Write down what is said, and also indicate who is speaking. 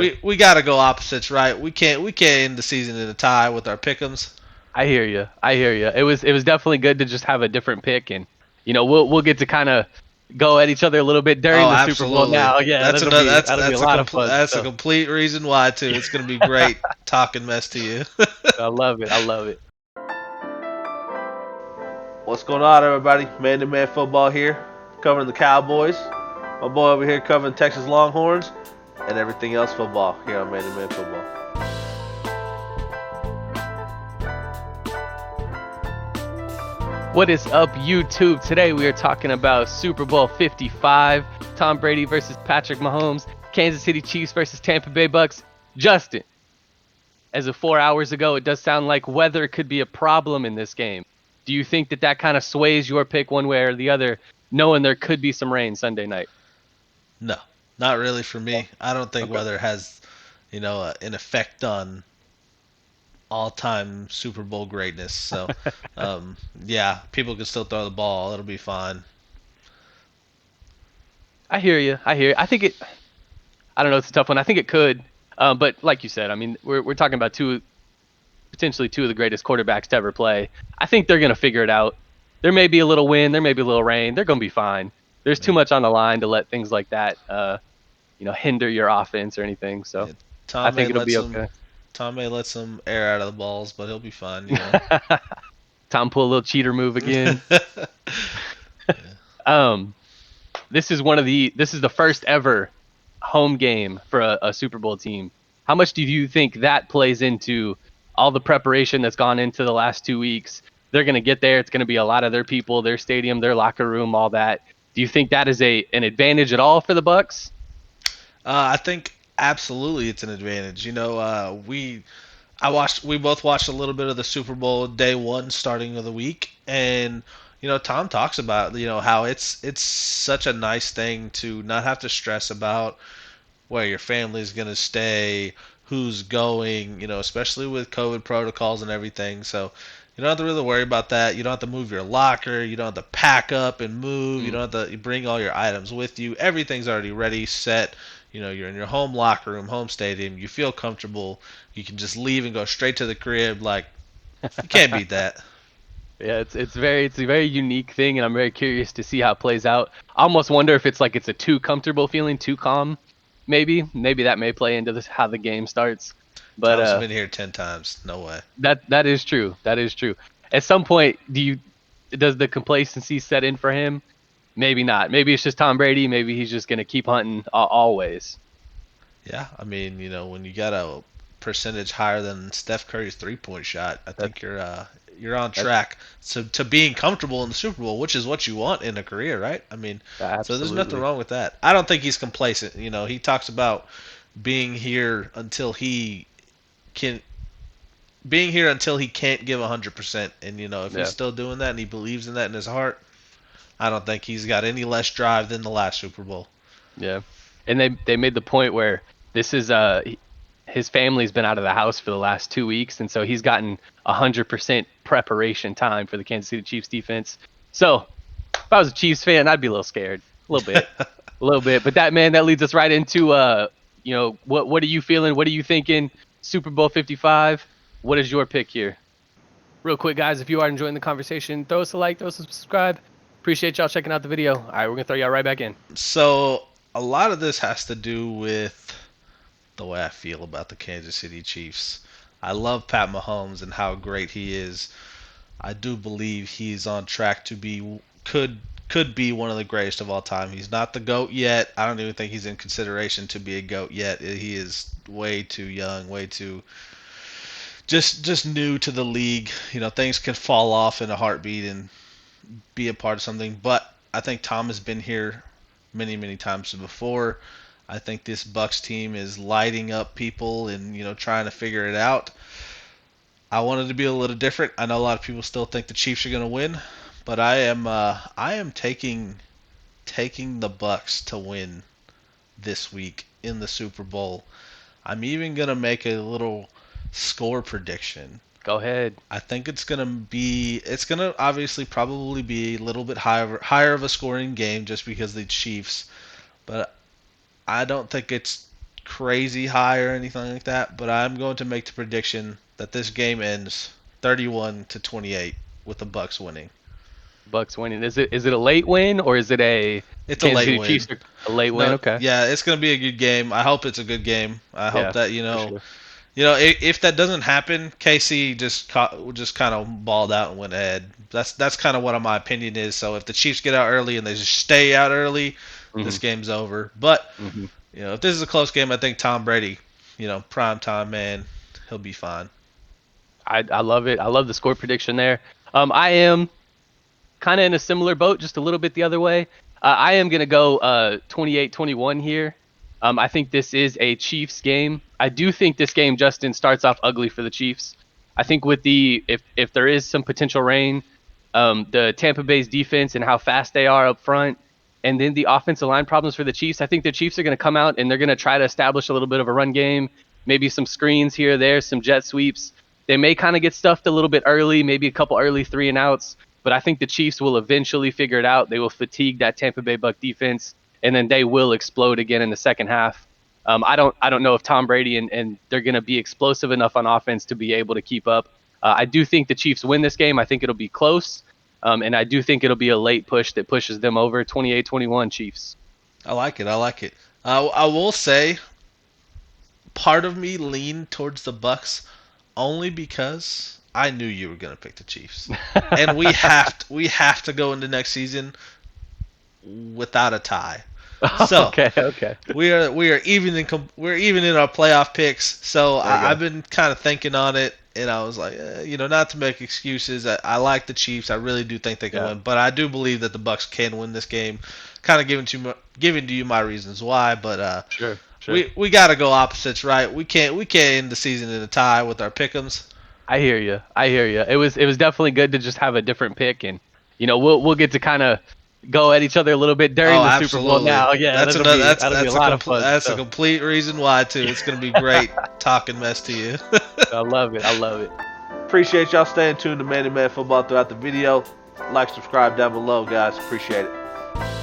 Speaker 1: sure.
Speaker 2: we got to go opposites, right? We can't end the season in a tie with our pick'ems.
Speaker 1: I hear you. I hear you. It was definitely good to just have a different pick, and we'll get to kind of go at each other a little bit during
Speaker 2: Oh,
Speaker 1: the Super Bowl
Speaker 2: absolutely.
Speaker 1: now. Yeah,
Speaker 2: That's
Speaker 1: that'll
Speaker 2: another.
Speaker 1: be that'll be a lot of fun
Speaker 2: That's a
Speaker 1: stuff.
Speaker 2: complete reason why too. It's gonna be great talking mess to you.
Speaker 1: I love it. I love it.
Speaker 2: What's going on, everybody? Man to Man Football here, covering the Cowboys. My boy over here covering Texas Longhorns and everything else football here on Man to Man Football.
Speaker 1: What is up, YouTube? Today we are talking about Super Bowl 55, Tom Brady versus Patrick Mahomes, Kansas City Chiefs versus Tampa Bay Bucks. Justin, as of 4 hours ago, it does sound like weather could be a problem in this game. Do you think that kind of sways your pick one way or the other, knowing there could be some rain Sunday night?
Speaker 2: No, not really for me. I don't think
Speaker 1: Okay.
Speaker 2: weather has, an effect on all-time Super Bowl greatness. So, yeah, people can still throw the ball. It'll be fine.
Speaker 1: I hear you. I hear you. I don't know. It's a tough one. I think it could. But like you said, I mean, we're talking about potentially two of the greatest quarterbacks to ever play. I think they're going to figure it out. There may be a little wind, there may be a little rain. They're going to be fine. There's too
Speaker 2: Yeah,
Speaker 1: much on the line to let things like that, hinder your offense or anything. So
Speaker 2: yeah.
Speaker 1: I
Speaker 2: Tom may
Speaker 1: think it'll
Speaker 2: let
Speaker 1: be
Speaker 2: some
Speaker 1: okay.
Speaker 2: Tom may let some air out of the balls, but he'll be fine.
Speaker 1: Tom pull a little cheater move again.
Speaker 2: Yeah.
Speaker 1: Um, this is the first ever home game for a Super Bowl team. How much do you think that plays into all the preparation that's gone into the last 2 weeks? They're going to get there. It's going to be a lot of their people, their stadium, their locker room, all that. Do you think that is an advantage at all for the Bucks?
Speaker 2: I think absolutely it's an advantage. We both watched a little bit of the Super Bowl day one starting of the week, and Tom talks about how it's such a nice thing to not have to stress about where your family's gonna stay, who's going, especially with COVID protocols and everything. So you don't have to really worry about that. You don't have to move your locker. You don't have to pack up and move. You
Speaker 1: Mm,
Speaker 2: don't have to bring all your items with you. Everything's already ready, set. You're in your home locker room, home stadium. You feel comfortable. You can just leave and go straight to the crib. Like, you can't beat that.
Speaker 1: yeah, it's a very unique thing, and I'm very curious to see how it plays out. I almost wonder if it's a too comfortable feeling, too calm. Maybe that may play into this how the game starts. But
Speaker 2: Tom's been here 10 times. No way.
Speaker 1: that is true. That is true. At some point, does the complacency set in for him? Maybe not. Maybe it's just Tom Brady. Maybe he's just gonna keep hunting always.
Speaker 2: Yeah, I mean, when you got a percentage higher than Steph Curry's three-point shot, I
Speaker 1: That
Speaker 2: think you're on
Speaker 1: that
Speaker 2: track to being comfortable in the Super Bowl, which is what you want in a career, right? I mean, so there's nothing
Speaker 1: absolutely.
Speaker 2: wrong with that. I don't think he's complacent. He talks about being here until he can being here until he can't give 100%. And if he's
Speaker 1: Yeah,
Speaker 2: still doing that and he believes in that in his heart, I don't think he's got any less drive than the last Super Bowl.
Speaker 1: yeah. And they made the point where this is his family's been out of the house for the last 2 weeks, and so he's gotten 100% preparation time for the Kansas City Chiefs defense. So if I was a Chiefs fan, I'd be a little scared, a little bit, a little bit. But that leads us right into what are you feeling? What are you thinking? Super Bowl 55. What is your pick here? Real quick, guys, if you are enjoying the conversation, throw us a like, throw us a subscribe. Appreciate y'all checking out the video. All right, we're gonna throw y'all right back in.
Speaker 2: So a lot of this has to do with the way I feel about the Kansas City Chiefs. I love Pat Mahomes and how great he is. I do believe he's on track to be could be one of the greatest of all time. He's not the GOAT yet. I don't even think he's in consideration to be a GOAT yet. He is way too young, way too just new to the league. Things can fall off in a heartbeat and be a part of something. But I think Tom has been here many, many times before. I think this Bucks team is lighting up people and trying to figure it out. I wanted to be a little different. I know a lot of people still think the Chiefs are going to win, but I am taking the Bucks to win this week in the Super Bowl. I'm even going to make a little score prediction.
Speaker 1: Go ahead.
Speaker 2: I think it's gonna obviously probably be a little bit higher of a scoring game just because the Chiefs, but I don't think it's crazy high or anything like that, but I'm going to make the prediction that this game ends 31-28 with the Bucks winning.
Speaker 1: Bucks winning. Is it a late win or is it a
Speaker 2: It's a
Speaker 1: Kansas
Speaker 2: late
Speaker 1: City
Speaker 2: win.
Speaker 1: Chiefs are a late win?
Speaker 2: No,
Speaker 1: Okay.
Speaker 2: yeah, it's going to be a good game. I hope it's a good game. I hope
Speaker 1: Yeah,
Speaker 2: that
Speaker 1: for sure.
Speaker 2: if that doesn't happen, KC just kind of balled out and went ahead. That's kind of what my opinion is. So if the Chiefs get out early and they just stay out early, this
Speaker 1: Hmm.
Speaker 2: game's over. But
Speaker 1: Hmm.
Speaker 2: if this is a close game, I think Tom Brady, prime time man, he'll be fine.
Speaker 1: I love it. I love the score prediction there. I am kind of in a similar boat, just a little bit the other way. I am going to go 28-21 here. I think this is a Chiefs game. I do think this game, Justin, starts off ugly for the Chiefs. I think with the if there is some potential rain, the Tampa Bay's defense and how fast they are up front, and then the offensive line problems for the Chiefs, I think the Chiefs are going to come out and they're going to try to establish a little bit of a run game, maybe some screens here or there, some jet sweeps. They may kind of get stuffed a little bit early, maybe a couple early 3-and-outs, but I think the Chiefs will eventually figure it out. They will fatigue that Tampa Bay Buck defense, and then they will explode again in the second half. I don't know if Tom Brady and they're going to be explosive enough on offense to be able to keep up. I do think the Chiefs win this game. I think it'll be close, and I do think it'll be a late push that pushes them over 28-21 Chiefs.
Speaker 2: I like it. I like it. I will say, part of me leaned towards the Bucks only because I knew you were going to pick the Chiefs, and we have to go into next season without a tie. So
Speaker 1: Okay, okay.
Speaker 2: we are even we're even in our playoff picks. So
Speaker 1: There you
Speaker 2: I've
Speaker 1: go.
Speaker 2: been kind of thinking on it, and I was like, not to make excuses. I like the Chiefs. I really do think they can
Speaker 1: Yeah,
Speaker 2: win, but I do believe that the Bucks can win this game. Kind of giving to you my reasons why, but
Speaker 1: sure, sure.
Speaker 2: we got to go opposites, right? We can't end the season in a tie with our pick'ems.
Speaker 1: I hear you. I hear you. It was definitely good to just have a different pick, and we'll get to kind of go at each other a little bit during
Speaker 2: Oh,
Speaker 1: the Super Bowl
Speaker 2: absolutely.
Speaker 1: now. Yeah,
Speaker 2: That's another.
Speaker 1: that'll be a lot of fun.
Speaker 2: That's a
Speaker 1: So
Speaker 2: complete reason why too. It's gonna be great talking mess to you.
Speaker 1: I love it. I love it.
Speaker 2: Appreciate y'all staying tuned to Man to Man Football throughout the video. Like, subscribe down below, guys. Appreciate it.